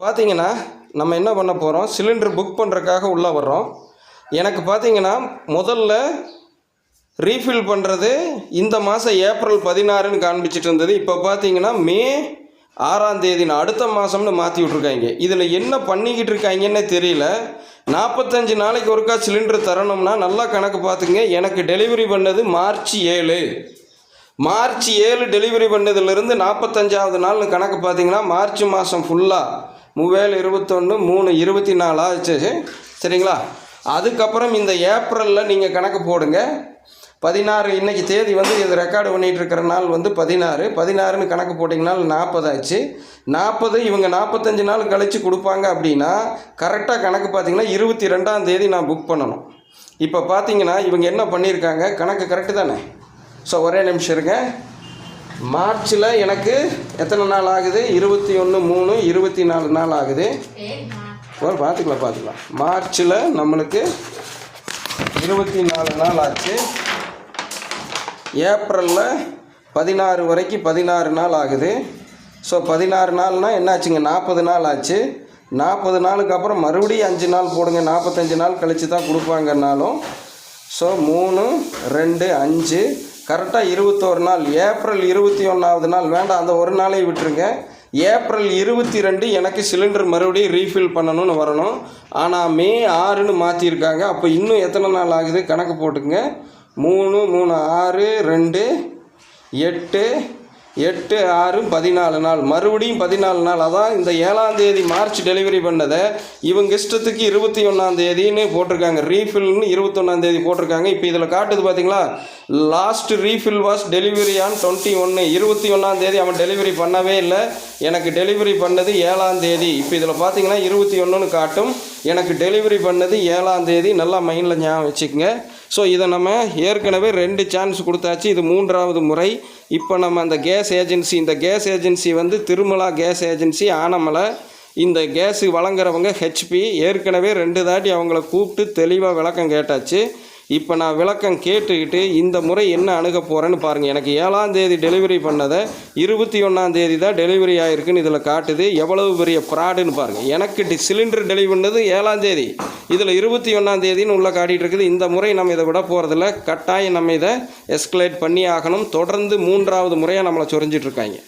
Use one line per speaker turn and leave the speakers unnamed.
பார்த்தீங்கன்னா நம்ம என்ன பண்ண போகிறோம், சிலிண்டர் புக் பண்ணுறதுக்காக உள்ளே வர்றோம். எனக்கு பார்த்தீங்கன்னா முதல்ல ரீஃபில் பண்ணுறது இந்த மாதம் ஏப்ரல் 16ன்னு காண்பிச்சிட்டு இருந்தது. இப்போ பார்த்தீங்கன்னா மே 6ஆம் தேதி அடுத்த மாதம்னு மாற்றி விட்ருக்காங்க. இதில் என்ன பண்ணிக்கிட்டு இருக்காங்கன்னு தெரியல. 45 நாளைக்கு ஒருக்கா சிலிண்டர் தரணும்னா நல்லா கணக்கு பார்த்துங்க. எனக்கு டெலிவரி பண்ணது மார்ச் 7 டெலிவரி பண்ணதுலேருந்து 45ஆவது நாள்னு கணக்கு பார்த்தீங்கன்னா மார்ச் மாதம் ஃபுல்லாக 3/21/3/24 ஆச்சு. சரிங்களா? அதுக்கப்புறம் இந்த ஏப்ரலில் நீங்கள் கணக்கு போடுங்க. 16 இன்றைக்கி தேதி வந்து இது ரெக்கார்டு பண்ணிகிட்டு இருக்கிற நாள் வந்து 16ன்னு கணக்கு போட்டிங்கன்னா 40 ஆச்சு. 40 இவங்க 45 நாள் கழித்து கொடுப்பாங்க அப்படின்னா கரெக்டாக கணக்கு பார்த்திங்கன்னா 22ஆம் தேதி நான் புக் பண்ணணும். இப்போ பார்த்தீங்கன்னா இவங்க என்ன பண்ணியிருக்காங்க, கணக்கு கரெக்டு தானே? ஸோ ஒரே நிமிஷம் இருங்க. மார்ச்சில் எனக்கு எத்தனை நாள் ஆகுது? 21/3 24 நாள் ஆகுது. பார்த்துக்கலாம். மார்ச்சில் நம்மளுக்கு 24 நாள் ஆச்சு. ஏப்ரலில் 16 வரைக்கும் 16 நாள் ஆகுது. ஸோ 16 நாள்னால் என்னாச்சுங்க, 40 நாள் ஆச்சு. 40 நாளுக்கு அப்புறம் மறுபடியும் 5 நாள் போடுங்க. 45 நாள் கழித்து தான் கொடுப்பாங்கன்னாலும். ஸோ 3 2 5 கரெக்டாக 21 நாள். ஏப்ரல் 21ஆவது நாள் வேண்டாம், அந்த ஒரு நாளை விட்டுருங்க. ஏப்ரல் 22 எனக்கு சிலிண்டர் மறுபடியும் ரீஃபில் பண்ணணும்னு வரணும். ஆனால் மே 6ன்னு மாற்றிருக்காங்க. அப்போ இன்னும் எத்தனை நாள் ஆகுது கணக்கு போட்டுக்குங்க. 3 3 6 2 8 8 6 14 நாள். மறுபடியும் 14 நாள். அதான் இந்த 7ஆம் தேதி மார்ச் டெலிவரி பண்ணதை இவங்க இஷ்டத்துக்கு 21ஆம் தேதின்னு போட்டிருக்காங்க. ரீஃபில்னு 21ஆம் தேதி போட்டிருக்காங்க. இப்போ இதில் காட்டுது பார்த்தீங்களா, last refill was delivery on 21. 21ஆம் தேதி அவன் டெலிவரி பண்ணவே இல்லை. எனக்கு டெலிவரி பண்ணது 7ஆம் தேதி. இப்போ இதில் பார்த்தீங்கன்னா 21ன்னு காட்டும். எனக்கு டெலிவரி பண்ணது 7ஆம் தேதி. நல்லா மைண்டில் ஞாபகம் வச்சுக்கோங்க. ஸோ இதை நம்ம ஏற்கனவே 2 சான்ஸ் கொடுத்தாச்சு. இது 3ஆவது முறை. இப்போ நம்ம அந்த கேஸ் ஏஜென்சி, இந்த கேஸ் ஏஜென்சி வந்து திருமலா கேஸ் ஏஜென்சி ஆனமலை. இந்த கேஸு வழங்குறவங்க ஹெச்பி. ஏற்கனவே 2 தாட்டி அவங்கள கூப்பிட்டு தெளிவாக விளக்கம் கேட்டாச்சு. இப்போ நான் விளக்கம் கேட்டுக்கிட்டு இந்த முறை என்ன அணுக போகிறேன்னு பாருங்கள். எனக்கு 7ஆம் தேதி டெலிவரி பண்ணதை 21ஆம் தேதி தான் டெலிவரி ஆகிருக்குன்னு இதில் காட்டுது. எவ்வளவு பெரிய ஃப்ராடுன்னு பாருங்கள். எனக்கு சிலிண்டர் டெலிவரி பண்ணது 7ஆம் தேதி, இதில் 21ஆம் தேதின்னு உள்ள காட்டிகிட்டு இருக்குது. இந்த முறை நம்ம இதை விட போகிறதில்ல. கட்டாயம் நம்ம இதை எஸ்கலேட் பண்ணி ஆகணும். தொடர்ந்து 3ஆவது முறையாக நம்மளை சொரிஞ்சிட்ருக்காங்க.